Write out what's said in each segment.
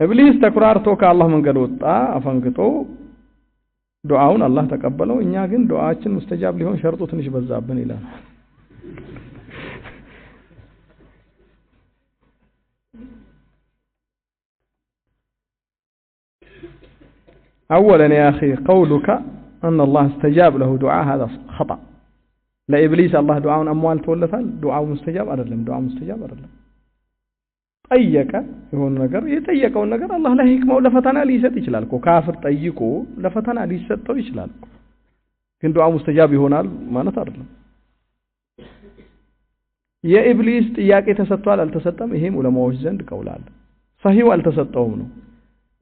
ኢብሊስ ተኩራርቶ ከአላህ መንገድ ወጣ አፈንግጦ ዱዓውን አላህ ተቀበለው እኛ ግን ዱዓችን ሙስተጃብ ሊሆን ሸርጡ ትንሽ በዛብን ይላል اولا يا اخي قولك ان الله استجاب له دعاء هذا خطأ لابليس الله دعاء اموال تولثال دعاء مستجاب አይደለም دعاء مستجاب አይደለም ጠየቀ የሆነ ነገር የጠየቀው ነገር አላህ ለህክማው ለፈተና ሊሰጥ ይችላል እኮ ካፍር ጠይቆ ለፈተና ሊሰጠው ይችላል ግን ዱዓ ሙስተጃብ ይሆናል ማለት አይደለም የኢብሊስ ጥያቄ ተሰጥቷል አልተሰጠም ይሄም ዑለማዎች ዘንድ ቀውላል صحيح አልተሰጠውም ነው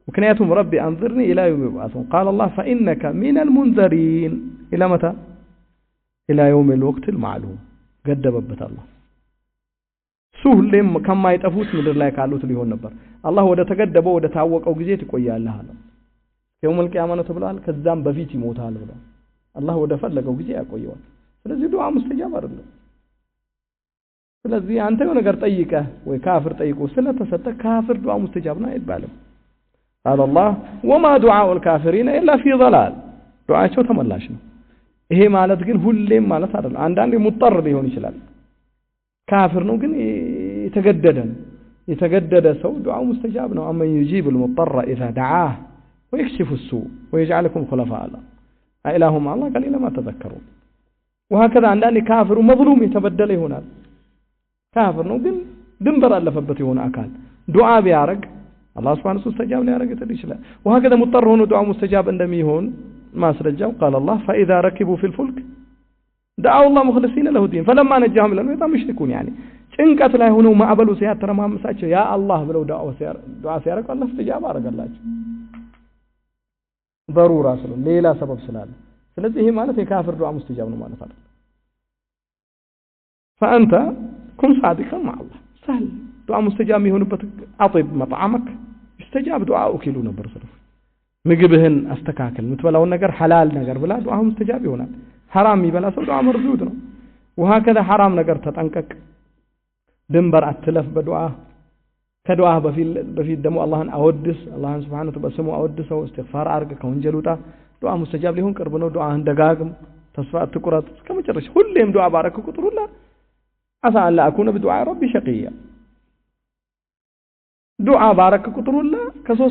ምክንያቱም ረቢ አንዝርኒ ኢላ የውም ይብዓሱን قال الله فإنك من المنذرين إلى متى إلى يوم الوقت المعلوم ገደበበት አላህ ሱህለም ከማይጠፉት ምድር ላይ ካሉት ሊሆን ነበር አላህ ወደ ተገደበው ወደ ታወቀው ጊዜ ትቆያለህ አለ የውመል ቂያማ ነው ተብሏል ከዛም በፊት ይሞታል ብሎ አላህ ወደ ፈለገው ጊዜ ያቆየዋል ስለዚህ ዱዓ ሙስተጃብ አይደለም ስለዚህ አንተ የሆነ ነገር ጠይቀህ ወይ ካፍር ጠይቆ ስለተሰጠ ካፍር ዱዓ ሙስተጃብ ነው አይባልም قال الله وما دعاء الكافرين الا في ضلال ዱዓቸው ተመላሽ ነው ይሄ ማለት ግን ሁሌም ማለት አይደለም አንዳንዴ ሙጠር ሊሆን ይችላል كافر ነው ግን የተገደደ ሰው ዱዓው ሙስተጃብ ነው አማ يجيب المضطر اذا دعاه ويكشف السوء ويجعلكم خلفاء الله اله مع الله قليلا ما تذكرون وهكذا عندنا كافر ومظلوم يتبدل ይሆናል كافر ነው ግን ድንበር አለፈበት ይሆን አካል ዱዓ ቢያረግ الله سبحانه وتعالى استجاب ሊያረግ ይችላል وهكذا مضطر ሆኖ ዱዓ ሙስተጃብ እንደሚሆን ማስረጃው قال الله فاذا ركبوا في الفلك دعوا الله مخلصين له الدين فلما نجاهم لهم يطعم يشركون يعني ጭንቀት ላይ ሆነው ማዕበሉ ሲያተረማምሳቸው ያ አላህ ብለው ዱዓ ሲያረግ አላህ استجاب አረጋላቸው ضروره ስለ ሌላ ሰበብ ስላለ ስለዚህ ይሄ ማለት የካፍር ዱዓ ሙስተጃብ ነው ማለት አይደለም فانت كن صادقا مع الله سهل ዱዓ ሙስተጃብ ይሆንበት አጥብ መጣዓመክ استجاب دعاؤك ይሉ ነበር ሰለፍ ምግብህን አስተካክል ምትበላው ነገር ሐላል ነገር ብላ ዱዓ ሙስተጃብ ይሆናል حرام يبلا سو دعاء مردود ነው وهكذا حرام ነገር ተጠንቀቅ ድንበር አትለፍ በዱዓ ከዱዓ በፊት ደግሞ አላህን አወድስ አላህን Subhanahu Wa Ta'ala አወድሰው استغفار አርግ ከወንጀል ውጣ ዱዓ ሙስተጃብ ሊሆን ቅርብ ነው ዱዓህን ደጋግም ተስፋ አትቁረጥ እስከመጨረሻ ሁሌም ዱዓ ባረክ ቁጥሩላ አሳ አላ አኩነ በዱዓ ረቢ ሸቂያ ዱዓ ባረክ ቁጥሩላ ከሶስት